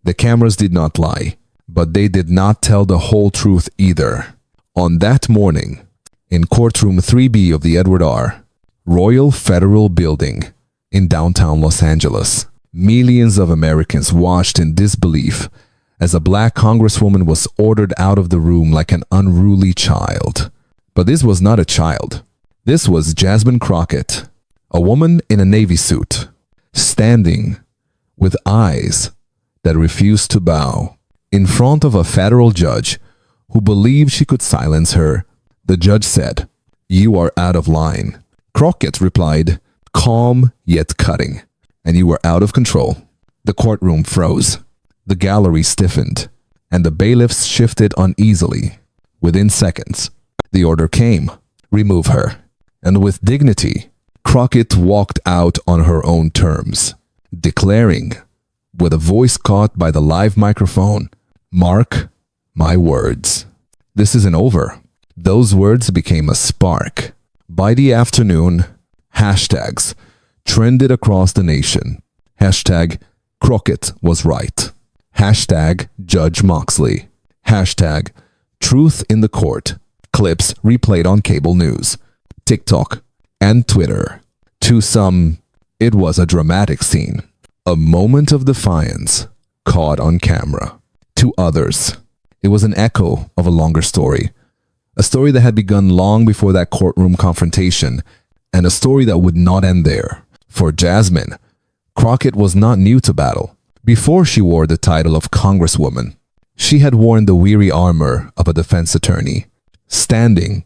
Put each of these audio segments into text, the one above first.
The cameras did not lie, but they did not tell the whole truth either. On that morning, in Courtroom 3B of the Edward R. Royal Federal Building in downtown Los Angeles, millions of Americans watched in disbelief as a black congresswoman was ordered out of the room like an unruly child. But this was not a child. This was Jasmine Crockett, a woman in a Navy suit, standing with eyes that refused to bow in front of a federal judge who believed she could silence her. The judge said, "You are out of line." Crockett replied, calm yet cutting, "And you are out of control." The courtroom froze. The gallery stiffened, and the bailiffs shifted uneasily. Within seconds, the order came, "Remove her." And with dignity, Crockett walked out on her own terms, declaring, with a voice caught by the live microphone, "Mark my words. This isn't over." Those words became a spark. By the afternoon, hashtags trended across the nation. Hashtag Crockett was right. Hashtag Judge Moxley. Hashtag Truth in the Court. Clips replayed on cable news, TikTok, and Twitter. To some, it was a dramatic scene, a moment of defiance caught on camera. To others, it was an echo of a longer story, a story that had begun long before that courtroom confrontation, and a story that would not end there. For Jasmine, Crockett was not new to battle. Before she wore the title of Congresswoman, she had worn the weary armor of a defense attorney, standing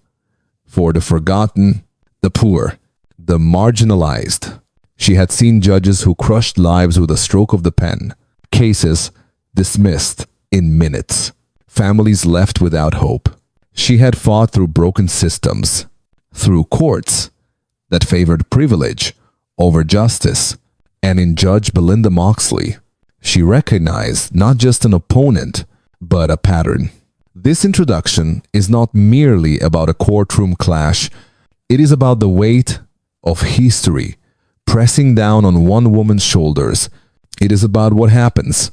for the forgotten, the poor, the marginalized. She had seen judges who crushed lives with a stroke of the pen, cases dismissed in minutes, families left without hope. She had fought through broken systems, through courts that favored privilege over justice, and in Judge Belinda Moxley, she recognized not just an opponent, but a pattern. This introduction is not merely about a courtroom clash. It is about the weight of history pressing down on one woman's shoulders. It is about what happens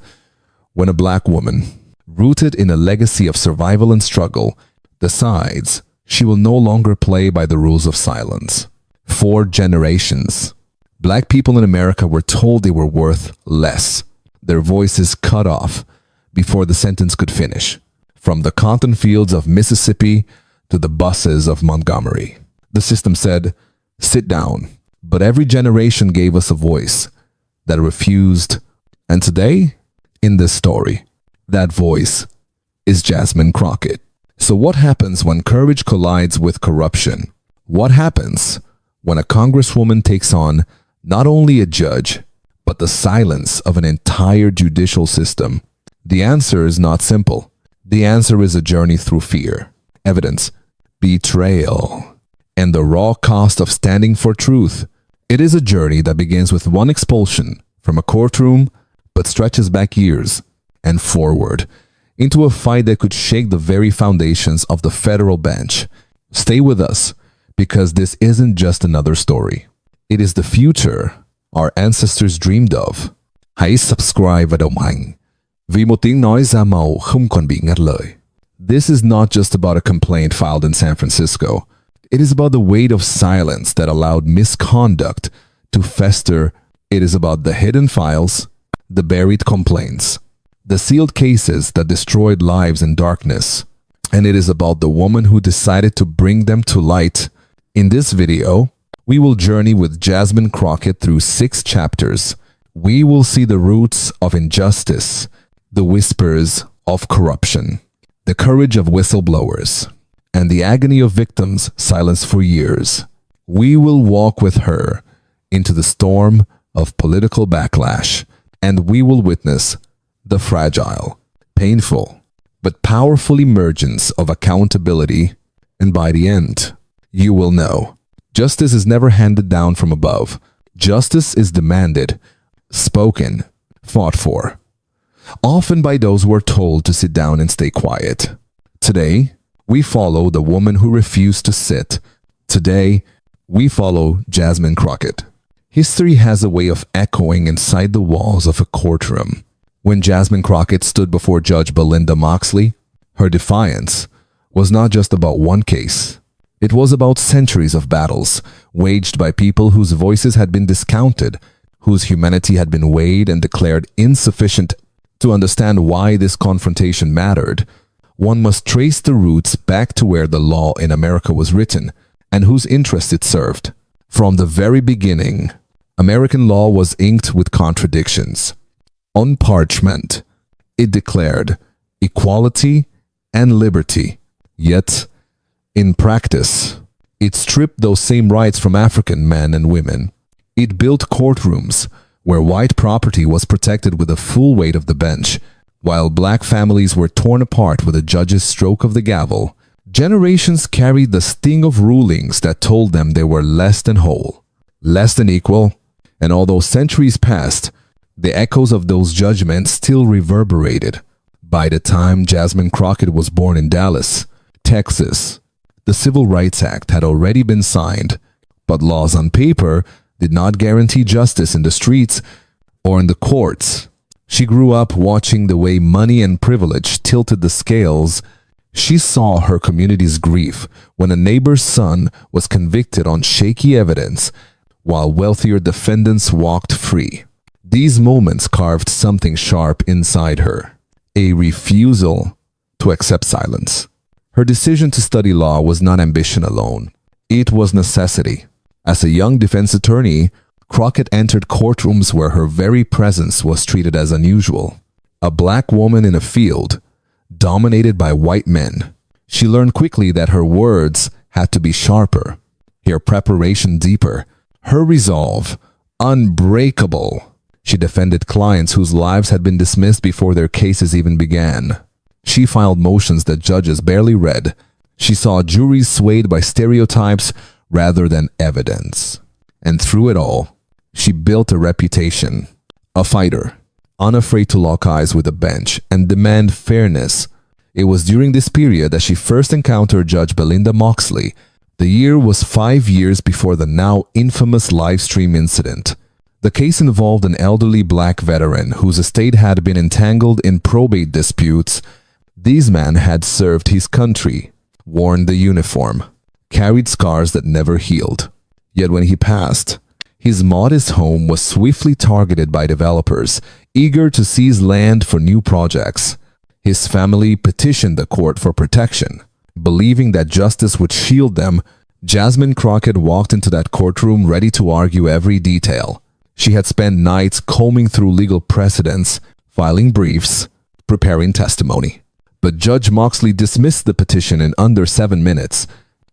when a black woman, rooted in a legacy of survival and struggle, decides she will no longer play by the rules of silence. For generations, black people in America were told they were worth less, their voices cut off before the sentence could finish, from the cotton fields of Mississippi to the buses of Montgomery. The system said, "Sit down." But every generation gave us a voice that refused. And today, in this story, that voice is Jasmine Crockett. So what happens when courage collides with corruption? What happens when a congresswoman takes on not only a judge, but the silence of an entire judicial system? The answer is not simple. The answer is a journey through fear, evidence, betrayal, and the raw cost of standing for truth. It is a journey that begins with one expulsion from a courtroom, but stretches back years and forward into a fight that could shake the very foundations of the federal bench. Stay with us, because this isn't just another story. It is the future our ancestors dreamed of. Hãy subscribe và đồng hành, vì một tiếng nói ra màu không còn bị ngắt lời. This is not just about a complaint filed in San Francisco. It is about the weight of silence that allowed misconduct to fester. It is about the hidden files, the buried complaints, the sealed cases that destroyed lives in darkness. And it is about the woman who decided to bring them to light. In this video, we will journey with Jasmine Crockett through 6 chapters. We will see the roots of injustice, the whispers of corruption, the courage of whistleblowers, and the agony of victims silenced for years. We will walk with her into the storm of political backlash, and we will witness the fragile, painful, but powerful emergence of accountability. And by the end, you will know justice is never handed down from above. Justice is demanded, spoken, fought for, often by those who are told to sit down and stay quiet. Today, we follow the woman who refused to sit. Today, we follow Jasmine Crockett. History has a way of echoing inside the walls of a courtroom. When Jasmine Crockett stood before Judge Belinda Moxley, her defiance was not just about one case. It was about centuries of battles waged by people whose voices had been discounted, whose humanity had been weighed and declared insufficient. To understand why this confrontation mattered, one must trace the roots back to where the law in America was written and whose interest it served. From the very beginning, American law was inked with contradictions. On parchment, it declared equality and liberty. Yet, in practice, it stripped those same rights from African men and women. It built courtrooms where white property was protected with the full weight of the bench, while black families were torn apart with a judge's stroke of the gavel. Generations carried the sting of rulings that told them they were less than whole, less than equal, and although centuries passed, the echoes of those judgments still reverberated. By the time Jasmine Crockett was born in Dallas, Texas, the Civil Rights Act had already been signed, but laws on paper did not guarantee justice in the streets or in the courts. She grew up watching the way money and privilege tilted the scales. She saw her community's grief when a neighbor's son was convicted on shaky evidence, while wealthier defendants walked free. These moments carved something sharp inside her, a refusal to accept silence. Her decision to study law was not ambition alone. It was necessity. As a young defense attorney, Crockett entered courtrooms where her very presence was treated as unusual. A black woman in a field dominated by white men, she learned quickly that her words had to be sharper, her preparation deeper, her resolve unbreakable. She defended clients whose lives had been dismissed before their cases even began. She filed motions that judges barely read. She saw juries swayed by stereotypes rather than evidence. And through it all, she built a reputation, a fighter, unafraid to lock eyes with the bench and demand fairness. It was during this period that she first encountered Judge Belinda Moxley. The year was 5 years before the now infamous livestream incident. The case involved an elderly black veteran whose estate had been entangled in probate disputes. This man had served his country, worn the uniform, carried scars that never healed. Yet when he passed, his modest home was swiftly targeted by developers, eager to seize land for new projects. His family petitioned the court for protection. Believing that justice would shield them, Jasmine Crockett walked into that courtroom ready to argue every detail. She had spent nights combing through legal precedents, filing briefs, preparing testimony. But Judge Moxley dismissed the petition in under 7 minutes.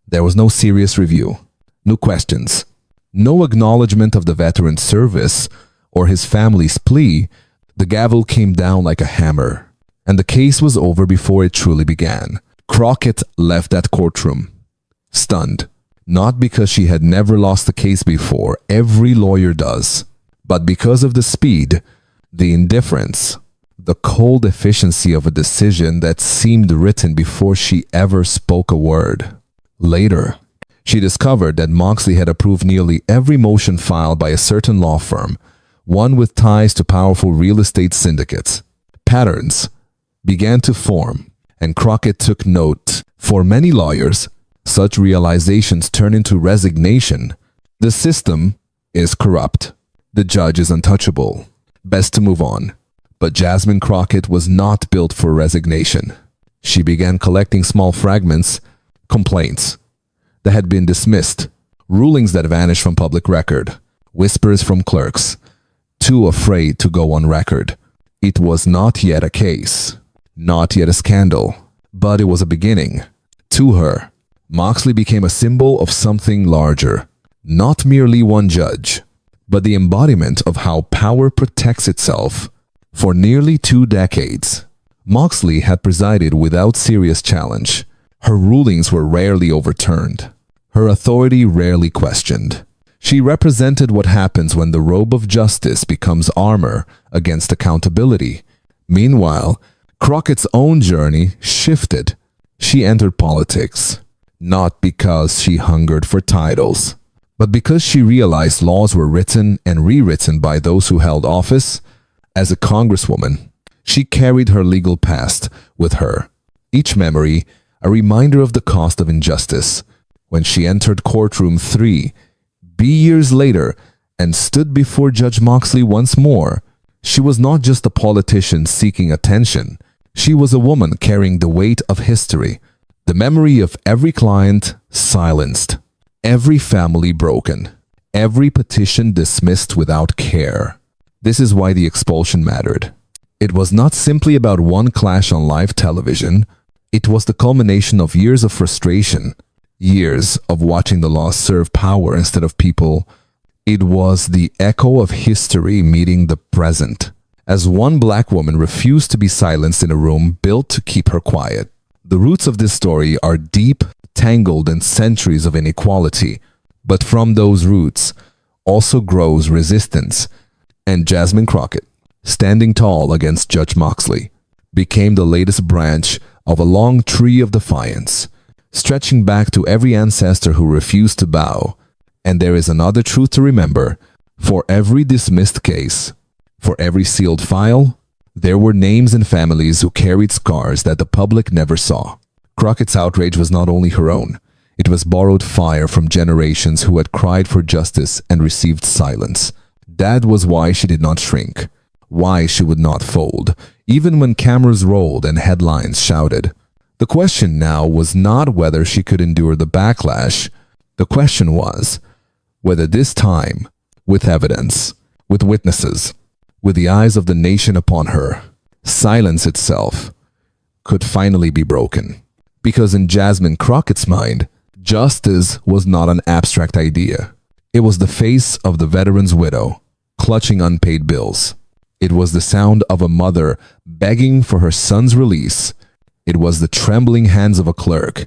There was no serious review, no questions, no acknowledgement of the veteran's service or his family's plea. The gavel came down like a hammer, and the case was over before it truly began. Crockett left that courtroom, stunned, not because she had never lost a case before, every lawyer does, but because of the speed, the indifference, the cold efficiency of a decision that seemed written before she ever spoke a word. Later, she discovered that Moxley had approved nearly every motion filed by a certain law firm, one with ties to powerful real estate syndicates. Patterns began to form, and Crockett took note. For many lawyers, such realizations turn into resignation. The system is corrupt. The judge is untouchable. Best to move on. But Jasmine Crockett was not built for resignation. She began collecting small fragments, complaints that had been dismissed, rulings that vanished from public record, whispers from clerks, too afraid to go on record. It was not yet a case, not yet a scandal, but it was a beginning. To her, Moxley became a symbol of something larger, not merely one judge, but the embodiment of how power protects itself. For nearly 2 decades, Moxley had presided without serious challenge. Her rulings were rarely overturned, her authority rarely questioned. She represented what happens when the robe of justice becomes armor against accountability. Meanwhile, Crockett's own journey shifted. She entered politics, not because she hungered for titles, but because she realized laws were written and rewritten by those who held office. As a congresswoman, She carried her legal past with her, each memory a reminder of the cost of injustice. When she entered Courtroom 3B years later and stood before Judge Moxley once more, she was not just a politician seeking attention. She was a woman carrying the weight of history, the memory of every client silenced, every family broken, every petition dismissed without care. This is why the expulsion mattered. It was not simply about one clash on live television. It was the culmination of years of frustration, years of watching the law serve power instead of people. It was the echo of history meeting the present, as one black woman refused to be silenced in a room built to keep her quiet. The roots of this story are deep, tangled in centuries of inequality, but from those roots also grows resistance, and Jasmine Crockett, standing tall against Judge Moxley, became the latest branch of a long tree of defiance, stretching back to every ancestor who refused to bow. And there is another truth to remember. For every dismissed case, for every sealed file, there were names and families who carried scars that the public never saw. Crockett's outrage was not only her own. It was borrowed fire from generations who had cried for justice and received silence. That was why she did not shrink, why she would not fold, even when cameras rolled and headlines shouted. The question now was not whether she could endure the backlash. The question was whether this time, with evidence, with witnesses, with the eyes of the nation upon her, silence itself could finally be broken. Because in Jasmine Crockett's mind, justice was not an abstract idea. It was the face of the veteran's widow, clutching unpaid bills. It was the sound of a mother begging for her son's release. It was the trembling hands of a clerk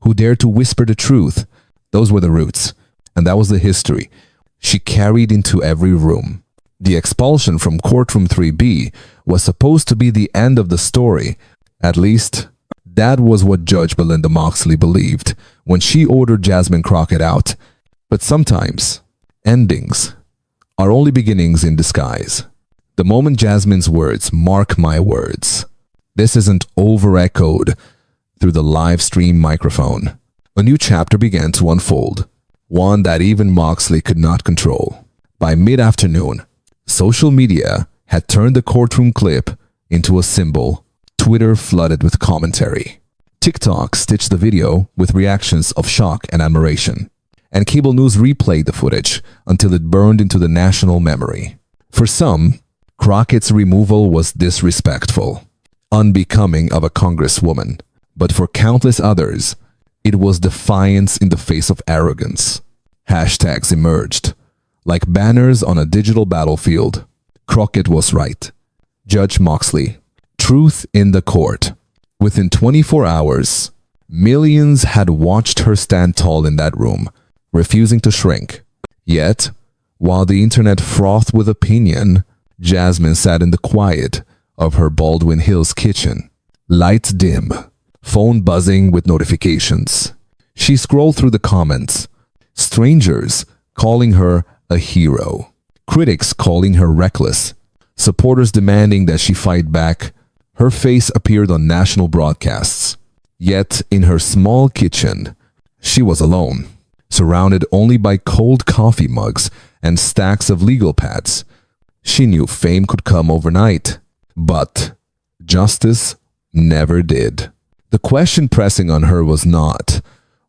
who dared to whisper the truth. Those were the roots, and that was the history she carried into every room. The expulsion from Courtroom 3B was supposed to be the end of the story. At least, that was what Judge Belinda Moxley believed when she ordered Jasmine Crockett out. But sometimes, endings are only beginnings in disguise. The moment Jasmine's words, "Mark my words," this isn't over-echoed through the live stream microphone, a new chapter began to unfold, one that even Moxley could not control. By mid-afternoon, social media had turned the courtroom clip into a symbol. Twitter flooded with commentary. TikTok stitched the video with reactions of shock and admiration. And cable news replayed the footage until it burned into the national memory. For some, Crockett's removal was disrespectful, unbecoming of a congresswoman. But for countless others, it was defiance in the face of arrogance. Hashtags emerged, like banners on a digital battlefield. Crockett was right. Judge Moxley. Truth in the court. Within 24 hours, millions had watched her stand tall in that room, refusing to shrink. Yet, while the internet frothed with opinion, Jasmine sat in the quiet of her Baldwin Hills kitchen. Lights dim, phone buzzing with notifications. She scrolled through the comments. Strangers calling her a hero. Critics calling her reckless. Supporters demanding that she fight back. Her face appeared on national broadcasts. Yet, in her small kitchen, she was alone, surrounded only by cold coffee mugs and stacks of legal pads. She knew fame could come overnight, but justice never did. The question pressing on her was not,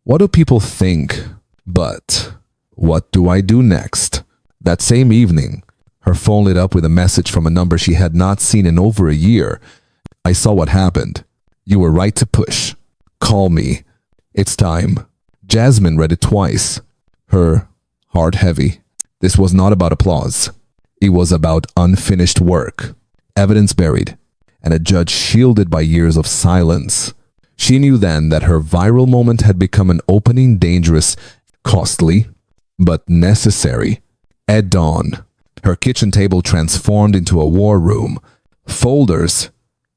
"What do people think?" but, "What do I do next?" That same evening, her phone lit up with a message from a number she had not seen in over a year. "I saw what happened. You were right to push. Call me. It's time." Jasmine read it twice, her heart heavy. This was not about applause. It was about unfinished work, evidence buried, and a judge shielded by years of silence. She knew then that her viral moment had become an opening dangerous, costly, but necessary. At dawn, her kitchen table transformed into a war room. Folders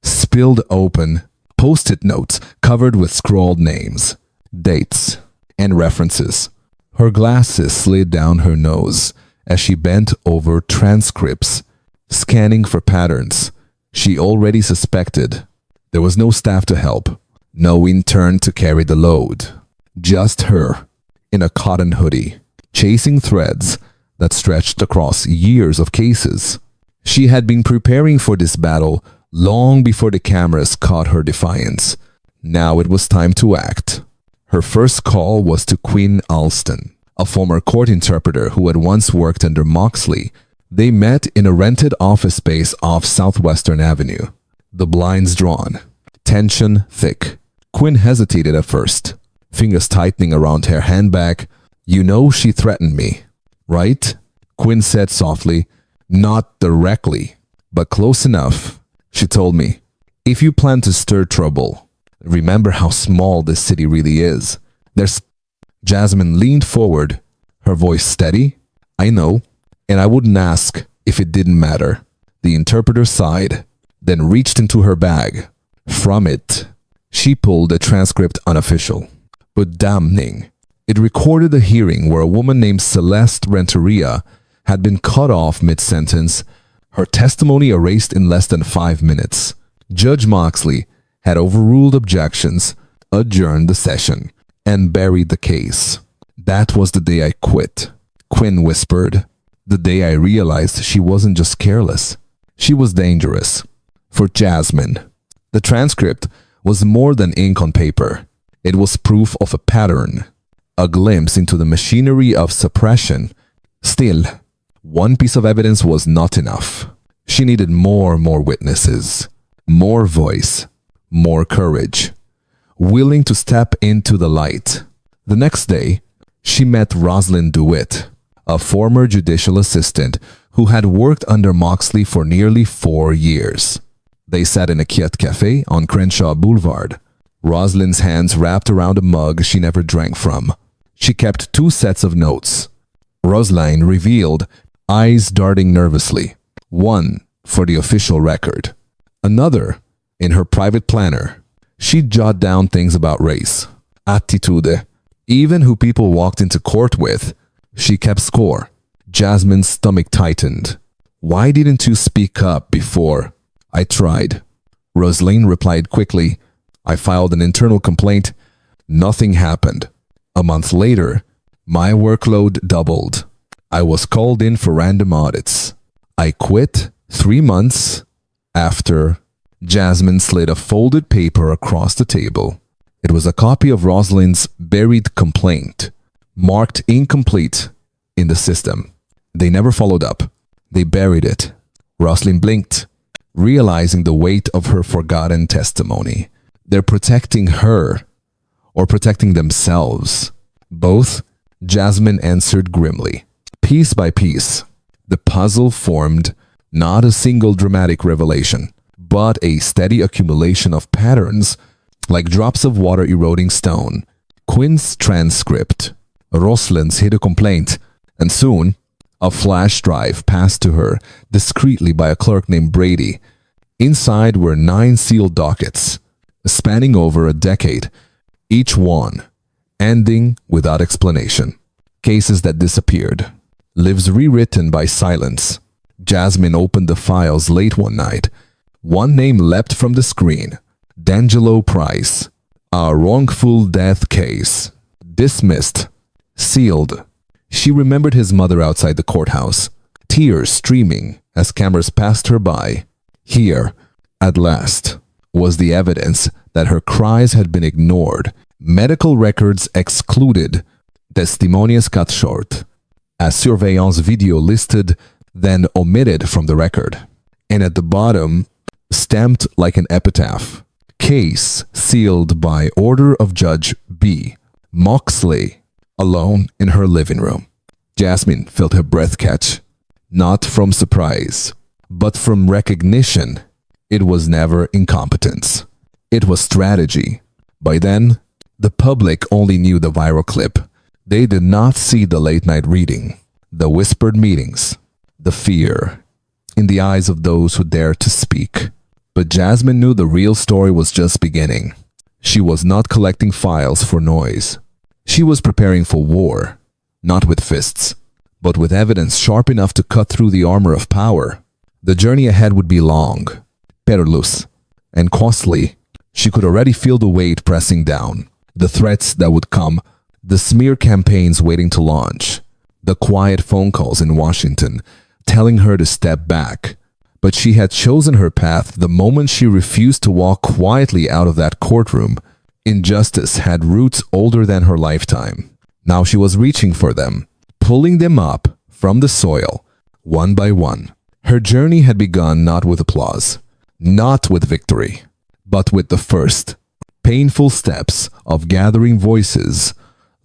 spilled open, post-it notes covered with scrawled names, dates, and references. Her glasses slid down her nose as she bent over transcripts, scanning for patterns. she already suspected. There was no staff to help, no intern to carry the load. Just her, in a cotton hoodie, chasing threads that stretched across years of cases. She had been preparing for this battle long before the cameras caught her defiance. Now it was time to act. Her first call was to Quinn Alston, a former court interpreter who had once worked under Moxley. They met in a rented office space off Southwestern Avenue. The blinds drawn, tension thick. Quinn hesitated at first, fingers tightening around her handbag. "You know she threatened me, right?" Quinn said softly. "Not directly, but close enough. She told me, if you plan to stir trouble, remember how small this city really is. There's..." Jasmine leaned forward, her voice steady. "I know, and I wouldn't ask if it didn't matter." The interpreter sighed, then reached into her bag. From it, she pulled a transcript unofficial, but damning. It recorded a hearing where a woman named Celeste Renteria had been cut off mid-sentence, her testimony erased in less than 5 minutes. Judge Moxley had overruled objections, adjourned the session, and buried the case. "That was the day I quit," Quinn whispered. "The day I realized she wasn't just careless. She was dangerous." For Jasmine, the transcript was more than ink on paper. It was proof of a pattern, a glimpse into the machinery of suppression. Still, one piece of evidence was not enough. She needed more witnesses, more voice, more courage, willing to step into the light. The next day, she met Rosalind DeWitt, a former judicial assistant who had worked under Moxley for nearly 4 years. They sat in a Kiat cafe on Crenshaw Boulevard, Rosalind's hands wrapped around a mug she never drank from. She kept 2 sets of notes. Rosalind revealed, eyes darting nervously. One for the official record. Another in her private planner. She'd jot down things about race, attitude, even who people walked into court with. She kept score. Jasmine's stomach tightened. "Why didn't you speak up before?" "I tried." Rosalind replied quickly. "I filed an internal complaint. Nothing happened." A month later, my workload doubled. I was called in for random audits. I quit 3 months after. Jasmine slid a folded paper across the table. It was a copy of Rosalind's buried complaint, marked incomplete in the system. They never followed up. They buried it. Rosalind blinked, realizing the weight of her forgotten testimony. They're protecting her, or protecting themselves. Both, Jasmine answered grimly. Piece by piece, the puzzle formed not a single dramatic revelation, but a steady accumulation of patterns, like drops of water eroding stone. Quinn's transcript, Rosalind's hidden complaint, and soon, a flash drive passed to her discreetly by a clerk named Brady. Inside were 9 sealed dockets, spanning over a decade, each one ending without explanation. Cases that disappeared. Lives rewritten by silence. Jasmine opened the files late one night. One name leapt from the screen. D'Angelo Price. A wrongful death case. Dismissed. Sealed. She remembered his mother outside the courthouse, tears streaming as cameras passed her by. Here, at last, was the evidence that her cries had been ignored, medical records excluded, testimonies cut short, a surveillance video listed, then omitted from the record. And at the bottom, stamped like an epitaph, case sealed by order of Judge B. Moxley, alone in her living room. Jasmine felt her breath catch, not from surprise, but from recognition. It was never incompetence. It was strategy. By then, the public only knew the viral clip. They did not see the late-night reading, the whispered meetings, the fear in the eyes of those who dared to speak. But Jasmine knew the real story was just beginning. She was not collecting files for noise. She was preparing for war, not with fists, but with evidence sharp enough to cut through the armor of power. The journey ahead would be long, perilous, and costly. She could already feel the weight pressing down, the threats that would come, the smear campaigns waiting to launch, the quiet phone calls in Washington telling her to step back. But she had chosen her path the moment she refused to walk quietly out of that courtroom. Injustice had roots older than her lifetime. Now she was reaching for them, pulling them up from the soil, one by one. Her journey had begun not with applause, not with victory, but with the first painful steps of gathering voices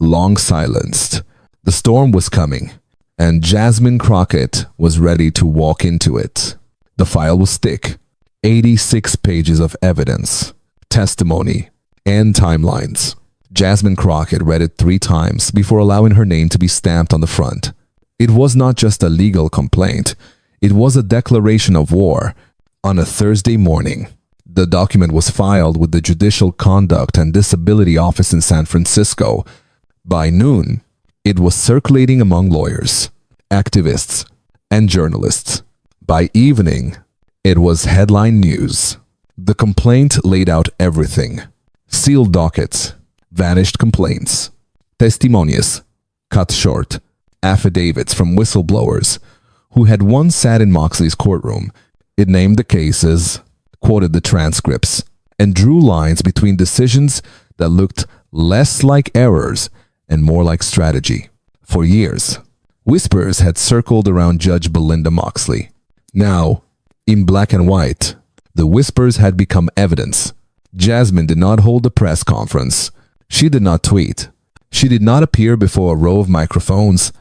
long silenced. The storm was coming, and Jasmine Crockett was ready to walk into it. The file was thick, 86 pages of evidence, testimony, and timelines. Jasmine Crockett read it 3 times before allowing her name to be stamped on the front. It was not just a legal complaint, it was a declaration of war. On a Thursday morning, the document was filed with the Judicial Conduct and Disability Office in San Francisco. By noon, it was circulating among lawyers, activists, and journalists. By evening, it was headline news. The complaint laid out everything: sealed dockets, vanished complaints, testimonies cut short, affidavits from whistleblowers who had once sat in Moxley's courtroom. It named the cases, quoted the transcripts, and drew lines between decisions that looked less like errors and more like strategy. For years, whispers had circled around Judge Moxley. Now, in black and white, the whispers had become evidence. Jasmine did not hold a press conference. She did not tweet. She did not appear before a row of microphones.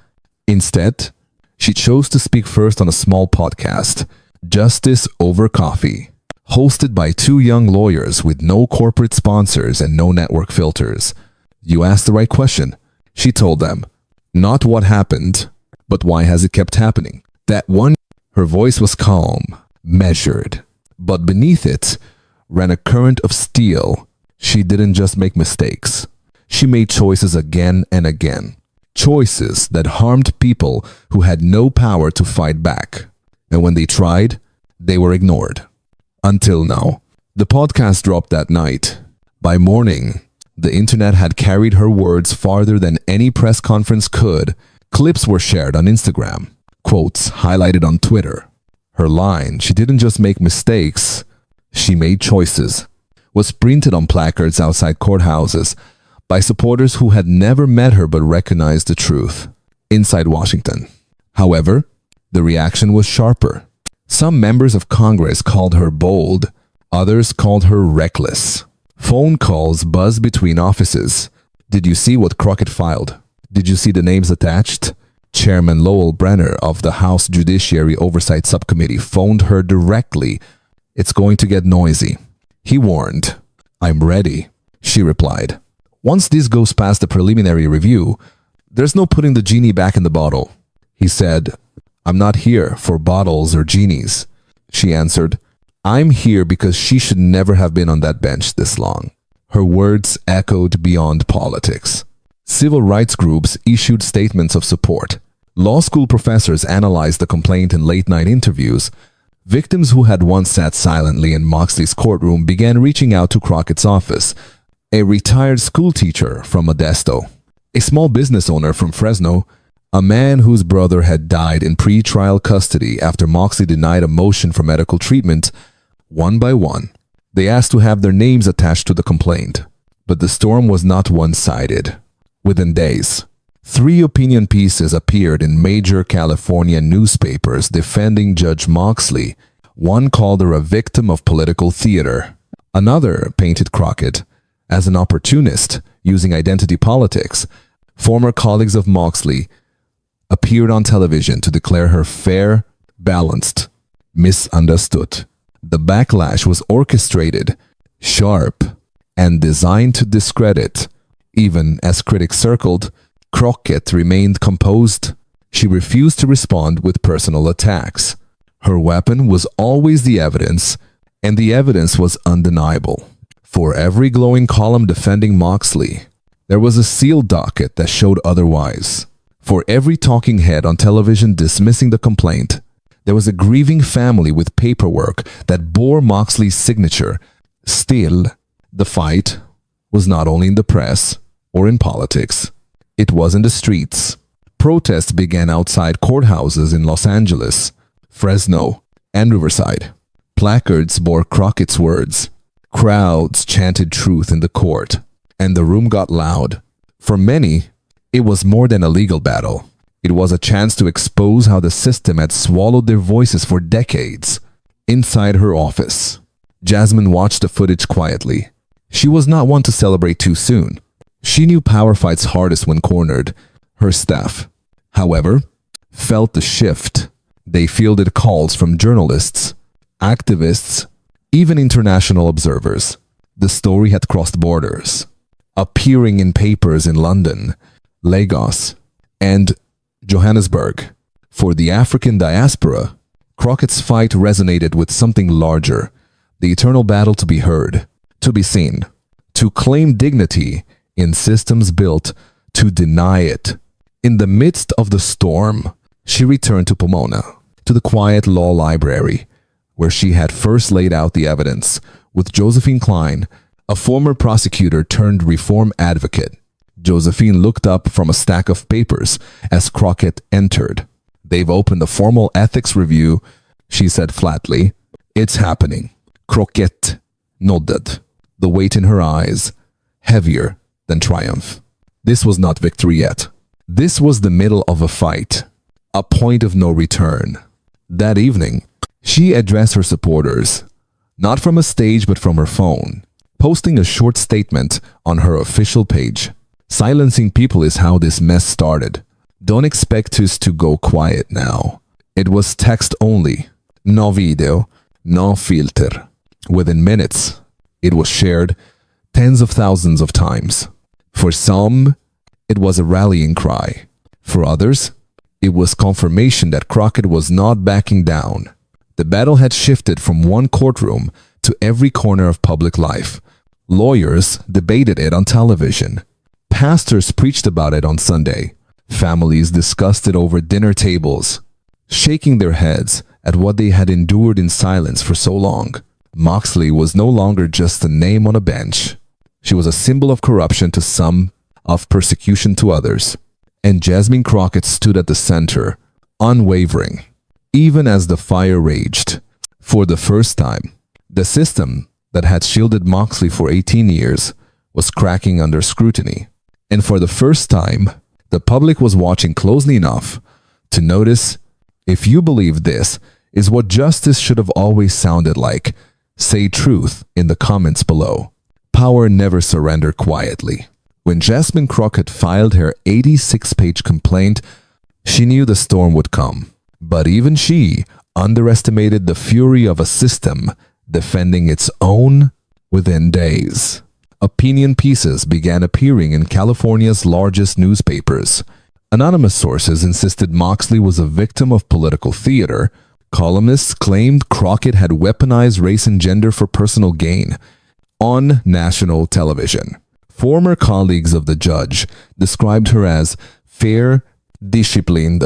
Instead, she chose to speak first on a small podcast, Justice Over Coffee, hosted by 2 young lawyers with no corporate sponsors and no network filters. You asked the right question, she told them. Not what happened, but why has it kept happening? That one, her voice was calm, measured, but beneath it ran a current of steel. She didn't just make mistakes. She made choices again and again. Choices that harmed people who had no power to fight back. And when they tried, they were ignored. Until now. The podcast dropped that night. By morning, the internet had carried her words farther than any press conference could. Clips were shared on Instagram, quotes highlighted on Twitter. Her line, "She didn't just make mistakes, she made choices," was printed on placards outside courthouses by supporters who had never met her but recognized the truth. Inside Washington, however, the reaction was sharper. Some members of Congress called her bold, others called her reckless. Phone calls buzzed between offices. Did you see what Crockett filed? Did you see the names attached? Chairman Lowell Brenner of the House Judiciary Oversight Subcommittee phoned her directly. "It's going to get noisy," he warned. "I'm ready," she replied. "Once this goes past the preliminary review, there's no putting the genie back in the bottle." He said, "I'm not here for bottles or genies." She answered, "I'm here because she should never have been on that bench this long." Her words echoed beyond politics. Civil rights groups issued statements of support. Law school professors analyzed the complaint in late-night interviews. Victims who had once sat silently in Moxley's courtroom began reaching out to Crockett's office. A retired school teacher from Modesto, a small business owner from Fresno, a man whose brother had died in pre-trial custody after Moxley denied a motion for medical treatment. One by one, they asked to have their names attached to the complaint. But the storm was not one-sided. Within days, 3 opinion pieces appeared in major California newspapers defending Judge Moxley. One called her a victim of political theater. Another painted Crockett as an opportunist using identity politics. Former colleagues of Moxley appeared on television to declare her fair, balanced, misunderstood. The backlash was orchestrated, sharp, and designed to discredit. Even as critics circled, Crockett remained composed. She refused to respond with personal attacks. Her weapon was always the evidence, and the evidence was undeniable. For every glowing column defending Moxley, there was a sealed docket that showed otherwise. For every talking head on television dismissing the complaint, There was a grieving family with paperwork that bore Moxley's signature. Still, the fight was not only in the press or in politics. It was in the streets. Protests began outside courthouses in Los Angeles, Fresno, and Riverside. Placards bore Crockett's words. Crowds chanted truth in the court, and the room got loud. For many, it was more than a legal battle. It was a chance to expose how the system had swallowed their voices for decades. Inside her office, Jasmine watched the footage quietly. She was not one to celebrate too soon. She knew power fights hardest when cornered. Her staff, however, felt the shift. They fielded calls from journalists, activists, even international observers. The story had crossed borders, appearing in papers in London, Lagos, and Johannesburg. For the African diaspora, Crockett's fight resonated with something larger, the eternal battle to be heard, to be seen, to claim dignity in systems built to deny it. In the midst of the storm, she returned to Pomona, to the quiet law library, where she had first laid out the evidence with Josephine Klein, a former prosecutor turned reform advocate. Josephine looked up from a stack of papers as Crockett entered. "They've opened a formal ethics review," she said flatly. "It's happening." Crockett nodded, the weight in her eyes heavier than triumph. This was not victory yet. This was the middle of a fight, a point of no return. That evening, she addressed her supporters, not from a stage but from her phone, posting a short statement on her official page. "Silencing people is how this mess started. Don't expect us to go quiet now." It was text only, no video, no filter. Within minutes, it was shared tens of thousands of times. For some, it was a rallying cry. For others, it was confirmation that Crockett was not backing down. The battle had shifted from one courtroom to every corner of public life. Lawyers debated it on television. Pastors preached about it on Sunday. Families discussed it over dinner tables, shaking their heads at what they had endured in silence for so long. Moxley was no longer just a name on a bench. She was a symbol of corruption to some, of persecution to others. And Jasmine Crockett stood at the center, unwavering, even as the fire raged. For the first time, the system that had shielded Moxley for 18 years was cracking under scrutiny. And for the first time, the public was watching closely enough to notice, if you believe this is what justice should have always sounded like, say truth in the comments below. Power never surrendered quietly. When Jasmine Crockett filed her 86-page complaint, she knew the storm would come. But even she underestimated the fury of a system defending its own within days. Opinion pieces began appearing in California's largest newspapers. Anonymous sources insisted Moxley was a victim of political theater. Columnists claimed Crockett had weaponized race and gender for personal gain. On national television, former colleagues of the judge described her as fair, disciplined,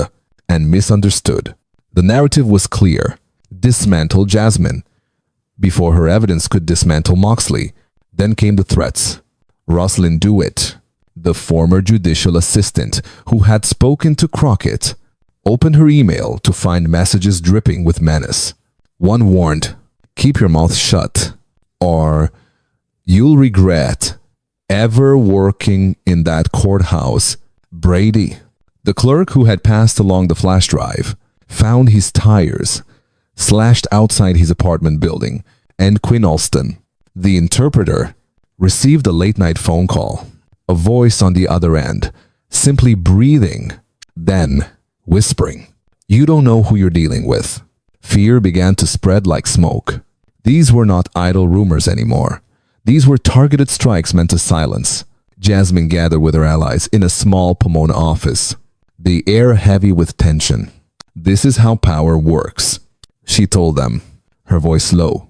and misunderstood. The narrative was clear. Dismantle Jasmine before her evidence could dismantle Moxley. Then came the threats. Roslyn Dewitt, the former judicial assistant who had spoken to Crockett, opened her email to find messages dripping with menace. One warned, "Keep your mouth shut, or you'll regret ever working in that courthouse." Brady, the clerk who had passed along the flash drive, found his tires slashed outside his apartment building, and Quinn Alston, the interpreter, received a late-night phone call. A voice on the other end, simply breathing, then whispering, "You don't know who you're dealing with." Fear began to spread like smoke. These were not idle rumors anymore. These were targeted strikes meant to silence. Jasmine gathered with her allies in a small Pomona office, the air heavy with tension. "This is how power works," she told them, her voice low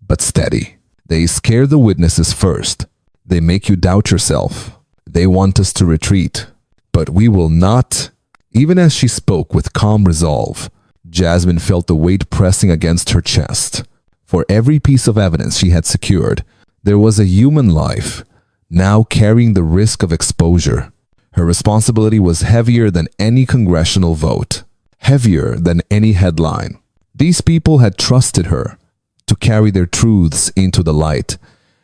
but steady. "They scare the witnesses first. They make you doubt yourself. They want us to retreat. But we will not." Even as she spoke with calm resolve, Jasmine felt the weight pressing against her chest. For every piece of evidence she had secured, there was a human life, now carrying the risk of exposure. Her responsibility was heavier than any congressional vote, heavier than any headline. These people had trusted her to carry their truths into the light,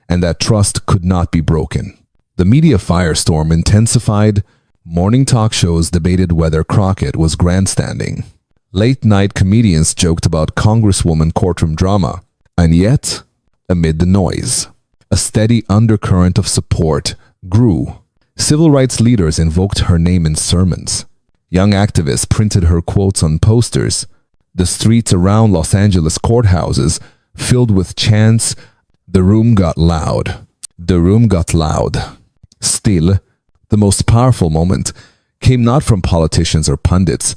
and that trust could not be broken. The media firestorm intensified. Morning talk shows debated whether Crockett was grandstanding. Late-night comedians joked about Congresswoman courtroom drama. And yet, amid the noise, a steady undercurrent of support grew. Civil rights leaders invoked her name in sermons. Young activists printed her quotes on posters. The streets around Los Angeles courthouses filled with chants. The room got loud. The room got loud. Still, the most powerful moment came not from politicians or pundits,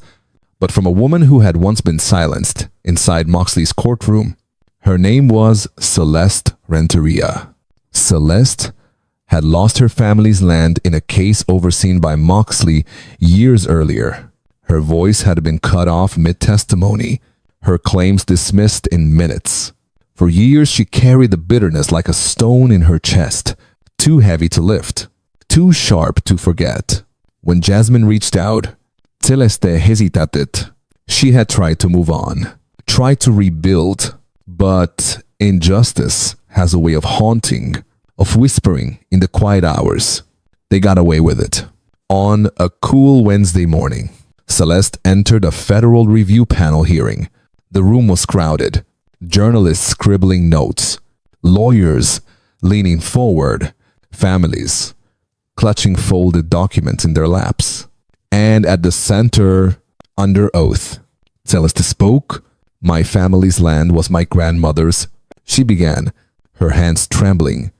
but from a woman who had once been silenced inside Moxley's courtroom. Her name was Celeste Renteria. Celeste had lost her family's land in a case overseen by Moxley years earlier. Her voice had been cut off mid-testimony, her claims dismissed in minutes. For years she carried the bitterness like a stone in her chest, too heavy to lift, too sharp to forget. When Jasmine reached out, Celeste hesitated. She had tried to move on, tried to rebuild, but injustice has a way of haunting, of whispering in the quiet hours. They got away with it. On a cool Wednesday morning, Celeste entered a federal review panel hearing. The room was crowded, journalists scribbling notes, lawyers leaning forward, families clutching folded documents in their laps. And at the center, under oath, Celeste spoke. "My family's land was my grandmother's," she began, her hands trembling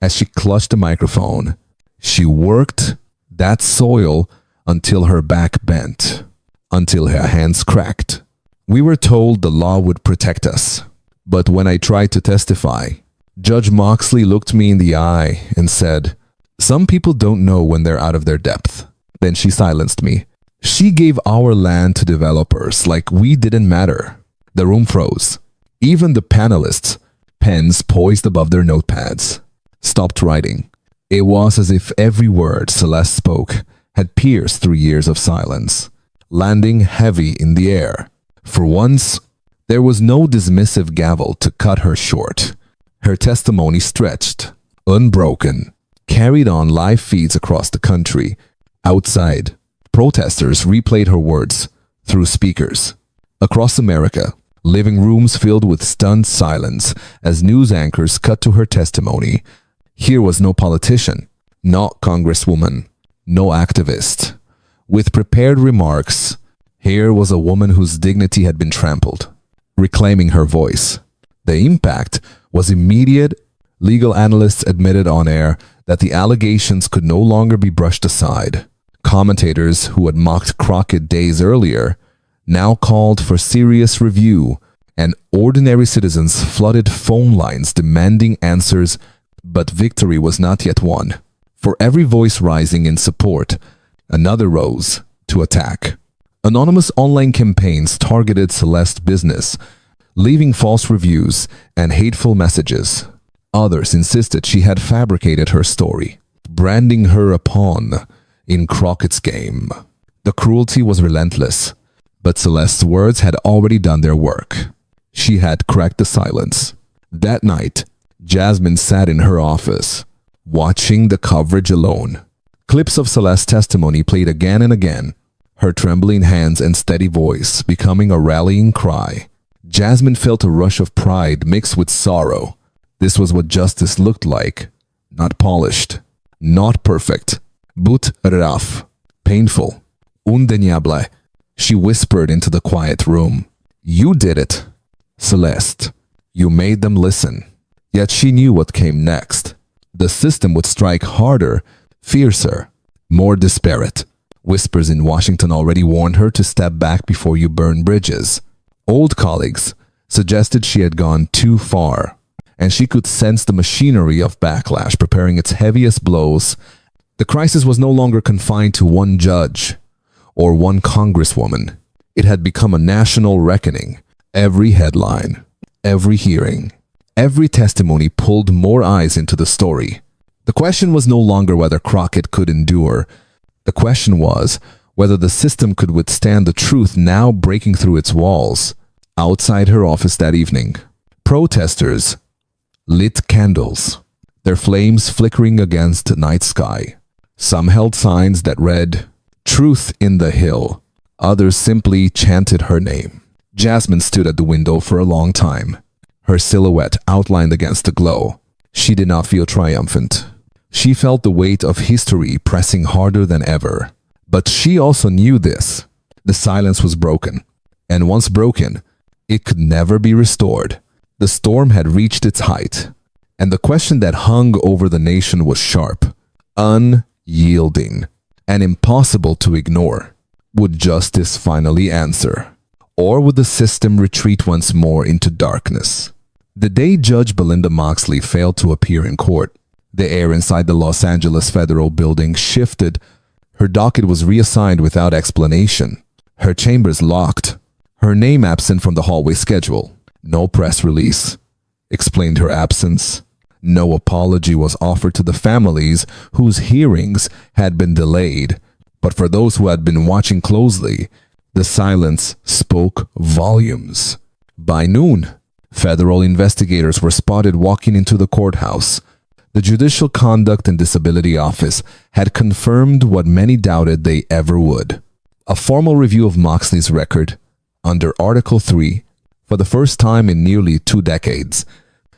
as she clutched the microphone. She worked that soil until her back bent, until her hands cracked. "We were told the law would protect us, but when I tried to testify, Judge Moxley looked me in the eye and said, 'Some people don't know when they're out of their depth.' Then she silenced me. She gave our land to developers like we didn't matter." The room froze. Even the panelists, pens poised above their notepads, stopped writing. It was as if every word Celeste spoke had pierced through years of silence, landing heavy in the air. For once, there was no dismissive gavel to cut her short. Her testimony stretched, unbroken, carried on live feeds across the country. Outside, protesters replayed her words through speakers. Across America, living rooms filled with stunned silence as news anchors cut to her testimony. Here was no politician, not congresswoman, no activist. With prepared remarks, here was a woman whose dignity had been trampled, reclaiming her voice. The impact was immediate. Legal analysts admitted on air that the allegations could no longer be brushed aside. Commentators who had mocked Crockett days earlier now called for serious review, and ordinary citizens flooded phone lines demanding answers, but victory was not yet won. For every voice rising in support, another rose to attack. Anonymous online campaigns targeted Celeste's business, leaving false reviews and hateful messages. Others insisted she had fabricated her story, branding her a pawn in Crockett's game. The cruelty was relentless, but Celeste's words had already done their work. She had cracked the silence. That night, Jasmine sat in her office, watching the coverage alone. Clips of Celeste's testimony played again and again, her trembling hands and steady voice becoming a rallying cry. Jasmine felt a rush of pride mixed with sorrow. This was what justice looked like. Not polished, not perfect, but rough, painful, undeniable. She whispered into the quiet room. "You did it, Celeste. You made them listen." Yet she knew what came next. The system would strike harder, fiercer, more disparate. Whispers in Washington already warned her to step back before you burn bridges. Old colleagues suggested she had gone too far, and she could sense the machinery of backlash preparing its heaviest blows. The crisis was no longer confined to one judge or one congresswoman. It had become a national reckoning. Every headline, every hearing, every testimony pulled more eyes into the story. The question was no longer whether Crockett could endure. The question was whether the system could withstand the truth now breaking through its walls. Outside her office that evening, protesters lit candles, their flames flickering against the night sky. Some held signs that read, "Truth in the Hill." Others simply chanted her name. Jasmine stood at the window for a long time, her silhouette outlined against the glow. She did not feel triumphant. She felt the weight of history pressing harder than ever. But she also knew this. The silence was broken, and once broken, it could never be restored. The storm had reached its height, and the question that hung over the nation was sharp, unyielding, and impossible to ignore. Would justice finally answer? Or would the system retreat once more into darkness? The day Judge Belinda Moxley failed to appear in court, the air inside the Los Angeles Federal Building shifted. Her docket was reassigned without explanation, her chambers locked, her name absent from the hallway schedule. No press release explained her absence. No apology was offered to the families whose hearings had been delayed. But for those who had been watching closely, the silence spoke volumes. By noon, federal investigators were spotted walking into the courthouse. The Judicial Conduct and Disability Office had confirmed what many doubted they ever would. A formal review of Moxley's record under Article 3 for the first time in nearly 2 decades.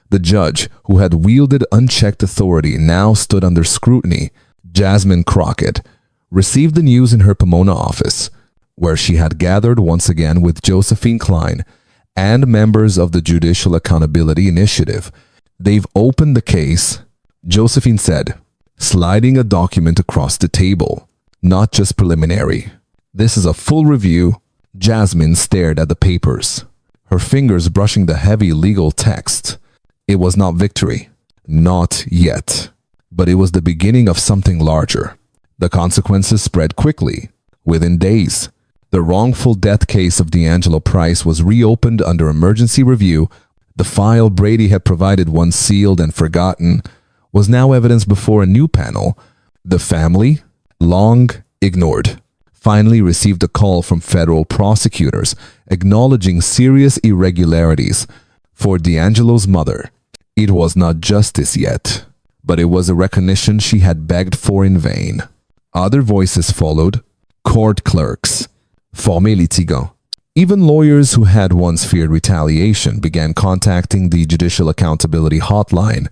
The judge, who had wielded unchecked authority, now stood under scrutiny. Jasmine Crockett received the news in her Pomona office, where she had gathered once again with Josephine Klein and members of the Judicial Accountability Initiative. "They've opened the case," Josephine said, sliding a document across the table. "Not just preliminary. This is a full review." Jasmine stared at the papers, her fingers brushing the heavy legal text. It was not victory. Not yet. But it was the beginning of something larger. The consequences spread quickly. Within days, the wrongful death case of D'Angelo Price was reopened under emergency review. The file Brady had provided, once sealed and forgotten, was now evidence before a new panel. The family, long ignored, finally received a call from federal prosecutors acknowledging serious irregularities for D'Angelo's mother. It was not justice yet, but it was a recognition she had begged for in vain. Other voices followed. Court clerks, formés litigants. Even lawyers who had once feared retaliation began contacting the Judicial Accountability Hotline.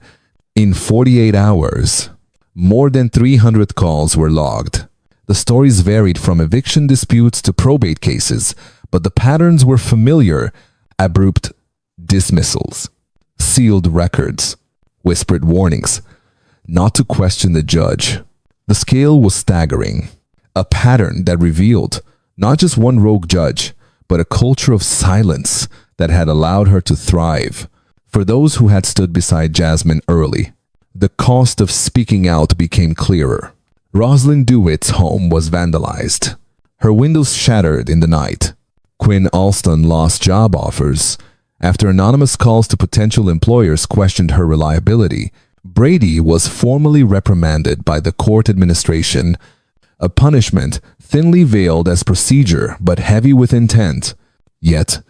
In 48 hours, more than 300 calls were logged. The stories varied from eviction disputes to probate cases, but the patterns were familiar: abrupt dismissals, sealed records, whispered warnings, not to question the judge. The scale was staggering, a pattern that revealed not just one rogue judge, but a culture of silence that had allowed her to thrive. For those who had stood beside Jasmine early, the cost of speaking out became clearer. Rosalind DeWitt's home was vandalized, her windows shattered in the night. Quinn Alston lost job offers after anonymous calls to potential employers questioned her reliability. Brady was formally reprimanded by the court administration, a punishment thinly veiled as procedure but heavy with intent. Yet,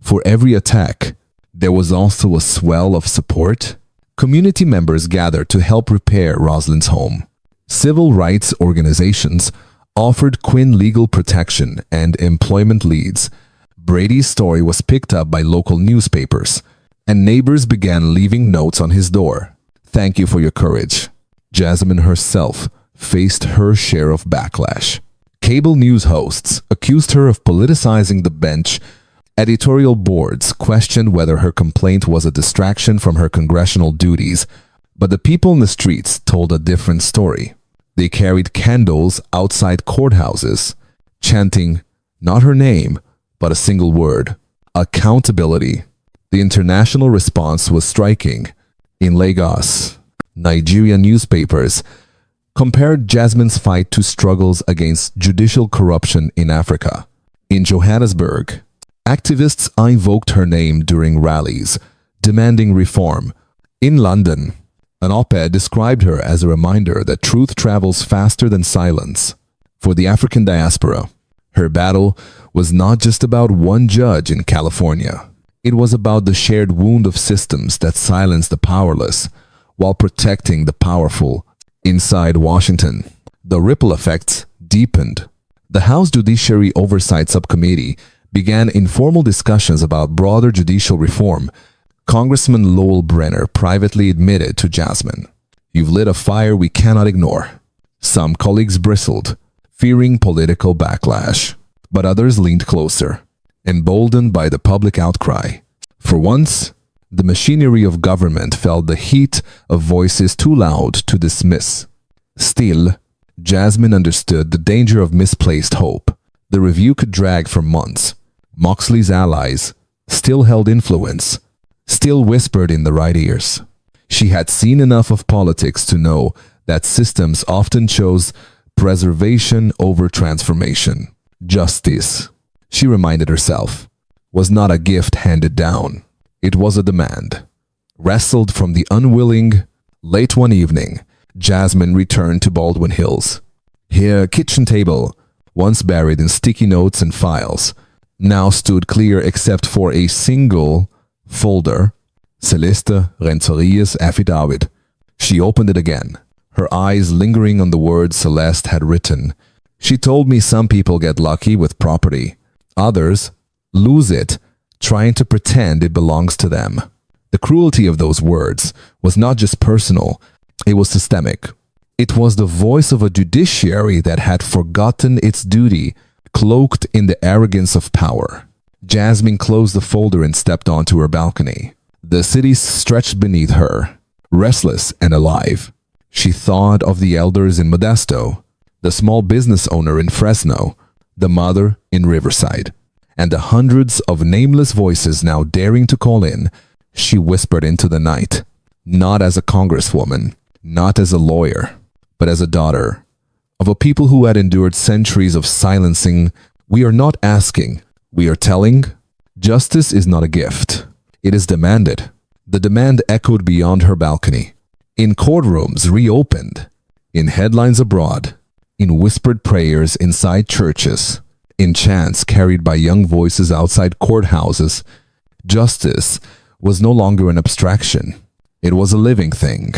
for every attack, there was also a swell of support. Community members gathered to help repair Rosalind's home. Civil rights organizations offered Quinn legal protection and employment leads. Brady's story was picked up by local newspapers, and neighbors began leaving notes on his door. "Thank you for your courage." Jasmine herself faced her share of backlash. Cable news hosts accused her of politicizing the bench. Editorial boards questioned whether her complaint was a distraction from her congressional duties. But the people in the streets told a different story. They carried candles outside courthouses, chanting not her name, but a single word: accountability. The international response was striking. In Lagos, Nigerian newspapers compared Jasmine's fight to struggles against judicial corruption in Africa. In Johannesburg, activists invoked her name during rallies, demanding reform. In London, an op-ed described her as a reminder that truth travels faster than silence. For the African diaspora, her battle was not just about one judge in California. It was about the shared wound of systems that silence the powerless while protecting the powerful. Inside Washington, the ripple effects deepened. The House Judiciary Oversight Subcommittee began informal discussions about broader judicial reform. Congressman Lowell Brenner privately admitted to Jasmine, "You've lit a fire we cannot ignore." Some colleagues bristled, fearing political backlash, but others leaned closer, emboldened by the public outcry. For once, the machinery of government felt the heat of voices too loud to dismiss. Still, Jasmine understood the danger of misplaced hope. The review could drag for months. Moxley's allies still held influence, still whispered in the right ears. She had seen enough of politics to know that systems often chose preservation over transformation. Justice, she reminded herself, was not a gift handed down. It was a demand, wrestled from the unwilling. Late one evening, Jasmine returned to Baldwin Hills. Her kitchen table, once buried in sticky notes and files, now stood clear except for a single folder, Celeste Renzeria's affidavit. She opened it again, her eyes lingering on the words Celeste had written. "She told me some people get lucky with property. Others lose it, trying to pretend it belongs to them." The cruelty of those words was not just personal, it was systemic. It was the voice of a judiciary that had forgotten its duty, cloaked in the arrogance of power. Jasmine closed the folder and stepped onto her balcony. The city stretched beneath her, restless and alive. She thought of the elders in Modesto, the small business owner in Fresno, the mother in Riverside, and the hundreds of nameless voices now daring to call in. She whispered into the night, not as a congresswoman, not as a lawyer, but as a daughter of a people who had endured centuries of silencing. "We are not asking, we are telling." Justice is not a gift, it is demanded. The demand echoed beyond her balcony, in courtrooms reopened, in headlines abroad, in whispered prayers inside churches, in chants carried by young voices outside courthouses. Justice was no longer an abstraction. It was a living thing,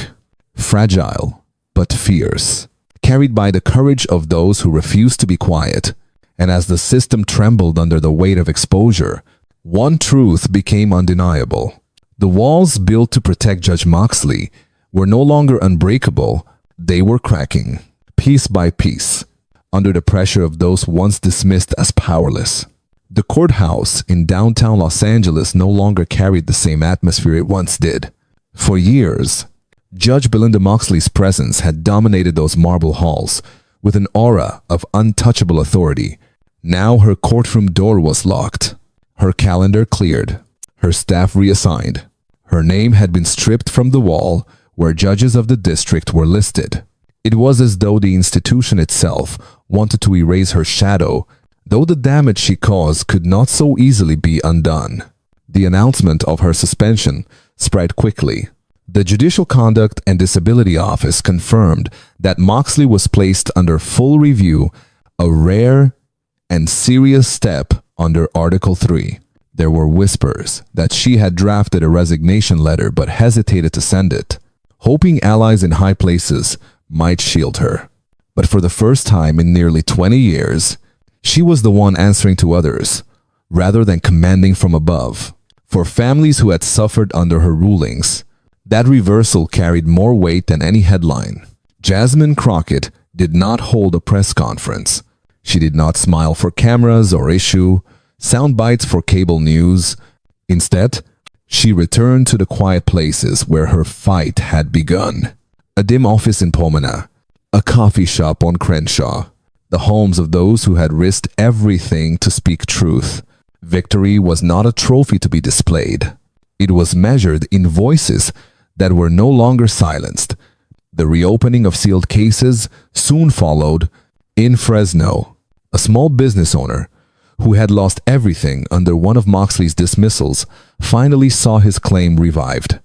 fragile but fierce, carried by the courage of those who refused to be quiet. And as the system trembled under the weight of exposure, one truth became undeniable. The walls built to protect Judge Moxley were no longer unbreakable, they were cracking, piece by piece, under the pressure of those once dismissed as powerless. The courthouse in downtown Los Angeles no longer carried the same atmosphere it once did. For years, Judge Belinda Moxley's presence had dominated those marble halls with an aura of untouchable authority. Now her courtroom door was locked, her calendar cleared, her staff reassigned. Her name had been stripped from the wall where judges of the district were listed. It was as though the institution itself wanted to erase her shadow, though the damage she caused could not so easily be undone. The announcement of her suspension spread quickly. The Judicial Conduct and Disability Office confirmed that Moxley was placed under full review, a rare and serious step under Article 3. There were whispers that she had drafted a resignation letter but hesitated to send it, hoping allies in high places might shield her. But for the first time in nearly 20 years, she was the one answering to others, rather than commanding from above. For families who had suffered under her rulings, that reversal carried more weight than any headline. Jasmine Crockett did not hold a press conference. She did not smile for cameras or issue sound bites for cable news. Instead, she returned to the quiet places where her fight had begun. A dim office in Pomona, a coffee shop on Crenshaw, the homes of those who had risked everything to speak truth. Victory was not a trophy to be displayed. It was measured in voices that were no longer silenced. The reopening of sealed cases soon followed. In Fresno, a small business owner who had lost everything under one of Moxley's dismissals, finally saw his claim revived.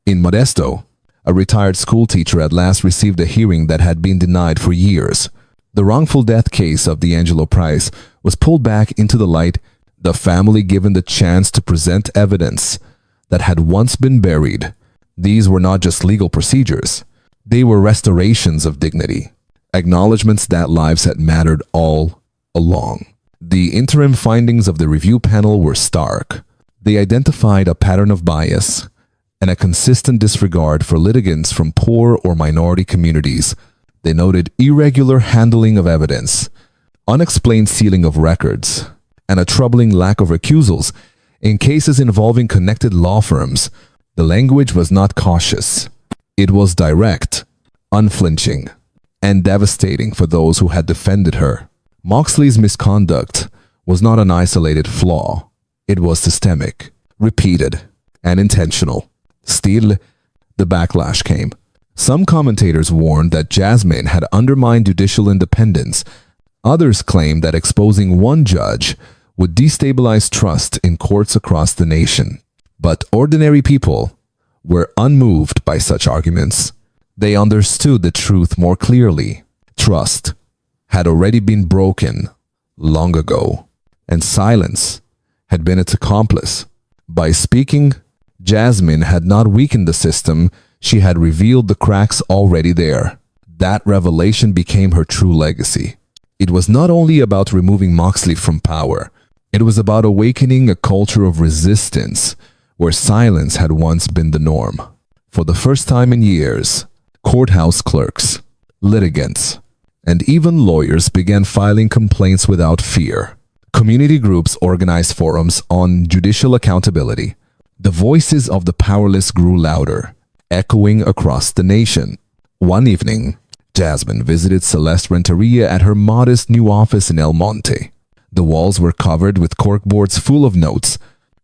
In Modesto, a retired schoolteacher at last received a hearing that had been denied for years. The wrongful death case of D'Angelo Price was pulled back into the light, the family given the chance to present evidence that had once been buried. These were not just legal procedures. They were restorations of dignity, acknowledgments that lives had mattered all along. The interim findings of the review panel were stark. They identified a pattern of bias and a consistent disregard for litigants from poor or minority communities. They noted irregular handling of evidence, unexplained sealing of records, and a troubling lack of recusals in cases involving connected law firms. The language was not cautious. It was direct, unflinching, and devastating for those who had defended her. Moxley's misconduct was not an isolated flaw. It was systemic, repeated, and intentional. Still, the backlash came. Some commentators warned that Jasmine had undermined judicial independence. Others claimed that exposing one judge would destabilize trust in courts across the nation. But ordinary people were unmoved by such arguments. They understood the truth more clearly. Trust had already been broken long ago, and silence had been its accomplice. By speaking, Jasmine had not weakened the system, she had revealed the cracks already there. That revelation became her true legacy. It was not only about removing Moxley from power, it was about awakening a culture of resistance where silence had once been the norm. For the first time in years, courthouse clerks, litigants, and even lawyers began filing complaints without fear. Community groups organized forums on judicial accountability. The voices of the powerless grew louder, echoing across the nation. One evening, Jasmine visited Celeste Renteria at her modest new office in El Monte. The walls were covered with corkboards full of notes,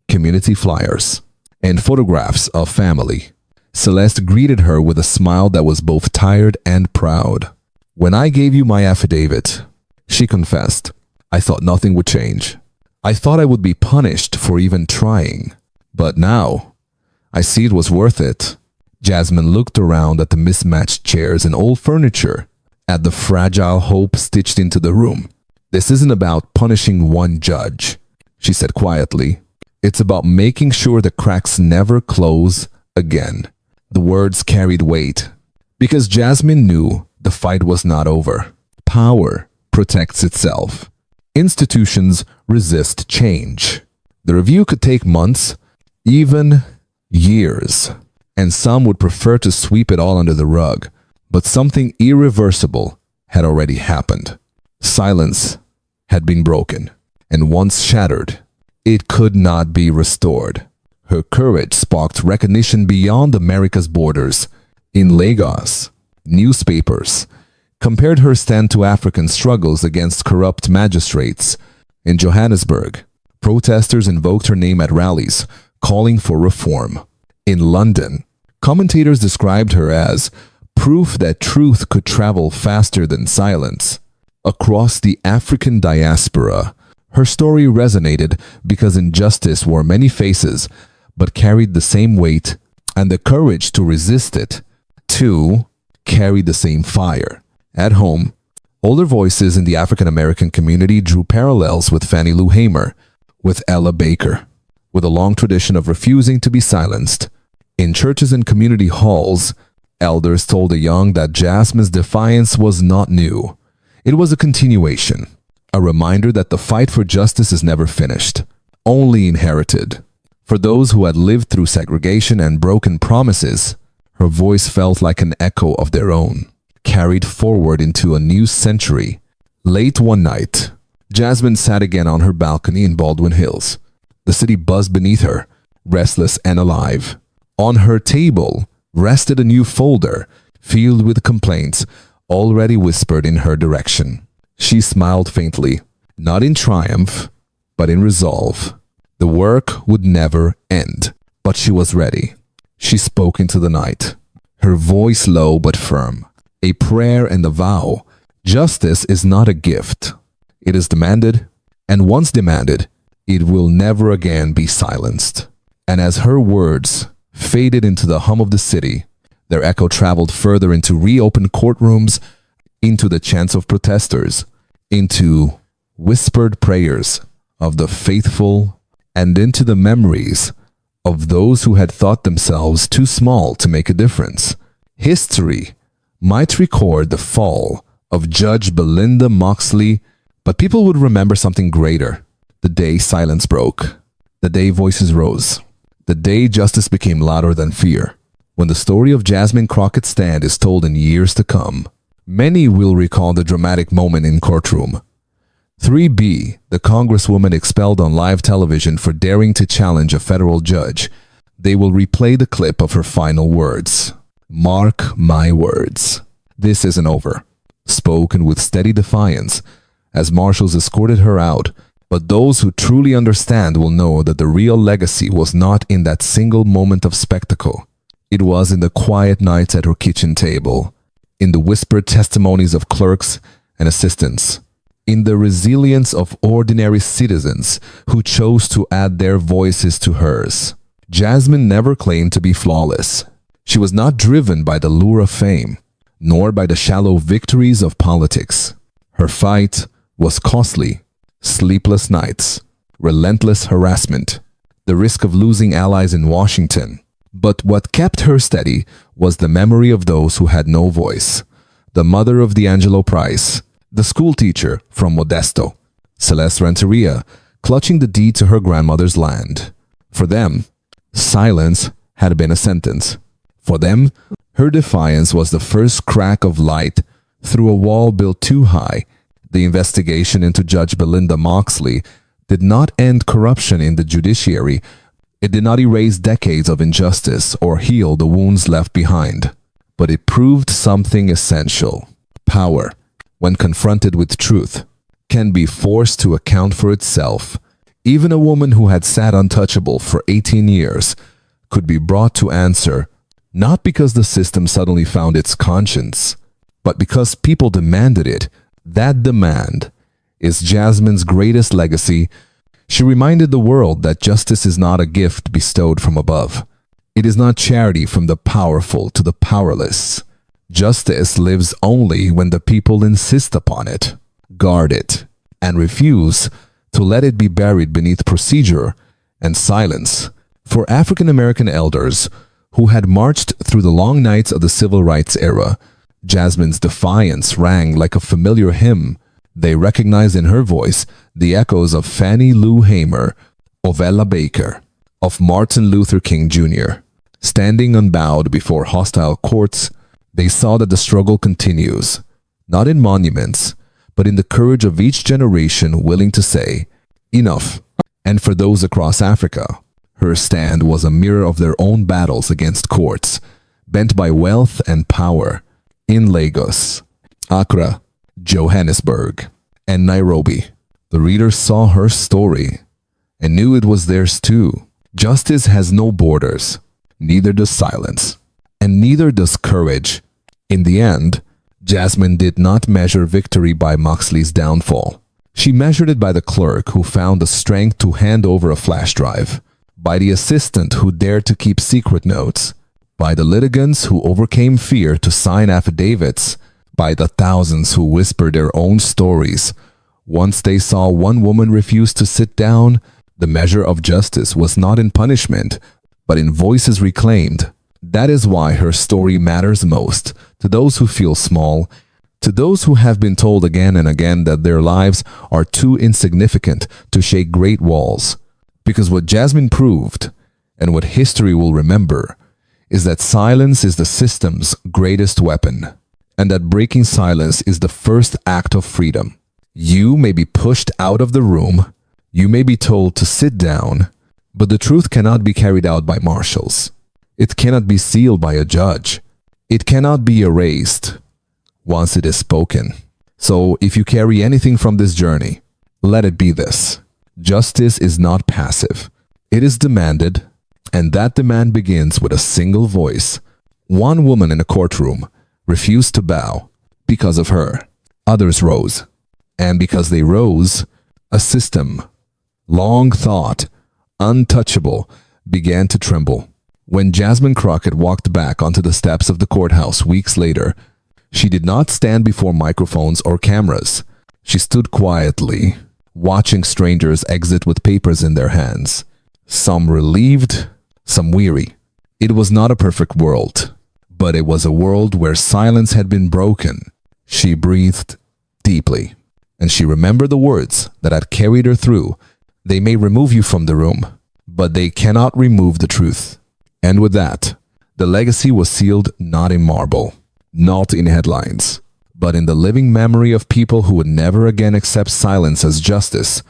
community flyers, and photographs of family. Celeste greeted her with a smile that was both tired and proud. "When I gave you my affidavit," she confessed, "I thought nothing would change. I thought I would be punished for even trying. But now, I see it was worth it." Jasmine looked around at the mismatched chairs and old furniture, at the fragile hope stitched into the room. "This isn't about punishing one judge," she said quietly. "It's about making sure the cracks never close again." The words carried weight, because Jasmine knew the fight was not over. Power protects itself. Institutions resist change. The review could take months, even years, and some would prefer to sweep it all under the rug. But something irreversible had already happened. Silence had been broken, and once shattered, it could not be restored. Her courage sparked recognition beyond America's borders. In Lagos, newspapers compared her stand to African struggles against corrupt magistrates. In Johannesburg, protesters invoked her name at rallies, calling for reform. In London, commentators described her as proof that truth could travel faster than silence. Across the African diaspora, her story resonated because injustice wore many faces but carried the same weight, and the courage to resist it, too, carried the same fire. At home, older voices in the African American community drew parallels with Fannie Lou Hamer, with Ella Baker, with a long tradition of refusing to be silenced. In churches and community halls, elders told the young that Jasmine's defiance was not new. It was a continuation, a reminder that the fight for justice is never finished, only inherited. For those who had lived through segregation and broken promises, her voice felt like an echo of their own, carried forward into a new century. Late one night, Jasmine sat again on her balcony in Baldwin Hills. The city buzzed beneath her, restless and alive. On her table rested a new folder filled with complaints already whispered in her direction. She smiled faintly, not in triumph, but in resolve. The work would never end, but she was ready. She spoke into the night, her voice low but firm, a prayer and a vow. Justice is not a gift. It is demanded, and once demanded, it will never again be silenced. And as her words faded into the hum of the city, their echo traveled further into reopened courtrooms, into the chants of protesters, into whispered prayers of the faithful, and into the memories of those who had thought themselves too small to make a difference. History might record the fall of Judge Belinda Moxley, but people would remember something greater. The day silence broke. The day voices rose. The day justice became louder than fear. When the story of Jasmine Crockett's stand is told in years to come, many will recall the dramatic moment in Courtroom. 3B, the congresswoman expelled on live television for daring to challenge a federal judge. They will replay the clip of her final words. "Mark my words. This isn't over." Spoken with steady defiance as marshals escorted her out. But those who truly understand will know that the real legacy was not in that single moment of spectacle. It was in the quiet nights at her kitchen table, in the whispered testimonies of clerks and assistants, in the resilience of ordinary citizens who chose to add their voices to hers. Jasmine never claimed to be flawless. She was not driven by the lure of fame, nor by the shallow victories of politics. Her fight was costly. Sleepless nights, relentless harassment, the risk of losing allies in Washington. But what kept her steady was the memory of those who had no voice. The mother of D'Angelo Price, the schoolteacher from Modesto, Celeste Renteria, clutching the deed to her grandmother's land. For them, silence had been a sentence. For them, her defiance was the first crack of light through a wall built too high. The investigation into Judge Belinda Moxley did not end corruption in the judiciary. It did not erase decades of injustice or heal the wounds left behind. But it proved something essential. Power, when confronted with truth, can be forced to account for itself. Even a woman who had sat untouchable for 18 years could be brought to answer, not because the system suddenly found its conscience, but because people demanded it. That demand is Jasmine's greatest legacy. She reminded the world that justice is not a gift bestowed from above. It is not charity from the powerful to the powerless. Justice lives only when the people insist upon it, guard it, and refuse to let it be buried beneath procedure and silence. For African American elders who had marched through the long nights of the civil rights era, Jasmine's defiance rang like a familiar hymn. They recognized in her voice the echoes of Fannie Lou Hamer, of Ella Baker, of Martin Luther King Jr. Standing unbowed before hostile courts, they saw that the struggle continues, not in monuments, but in the courage of each generation willing to say, "Enough." And for those across Africa, her stand was a mirror of their own battles against courts, bent by wealth and power. In Lagos, Accra, Johannesburg, and Nairobi, the readers saw her story and knew it was theirs too. Justice has no borders, neither does silence, and neither does courage. In the end, Jasmine did not measure victory by Moxley's downfall. She measured it by the clerk who found the strength to hand over a flash drive, by the assistant who dared to keep secret notes, by the litigants who overcame fear to sign affidavits, by the thousands who whispered their own stories. Once they saw one woman refuse to sit down, the measure of justice was not in punishment, but in voices reclaimed. That is why her story matters most to those who feel small, to those who have been told again and again that their lives are too insignificant to shake great walls. Because what Jasmine proved, and what history will remember, is that silence is the system's greatest weapon, and that breaking silence is the first act of freedom. You may be pushed out of the room, you may be told to sit down, but the truth cannot be carried out by marshals. It cannot be sealed by a judge. It cannot be erased once it is spoken. So if you carry anything from this journey, let it be this. Justice is not passive. It is demanded, and that demand begins with a single voice. One woman in a courtroom refused to bow. Because of her, others rose. And because they rose, A system, long thought, untouchable, began to tremble. When Jasmine Crockett walked back onto the steps of the courthouse weeks later, she did not stand before microphones or cameras. She stood quietly, watching strangers exit with papers in their hands. Some relieved, some weary. It was not a perfect world, but it was a world where silence had been broken. She breathed deeply, and she remembered the words that had carried her through. They may remove you from the room, but they cannot remove the truth. And with that, the legacy was sealed not in marble, not in headlines, but in the living memory of people who would never again accept silence as justice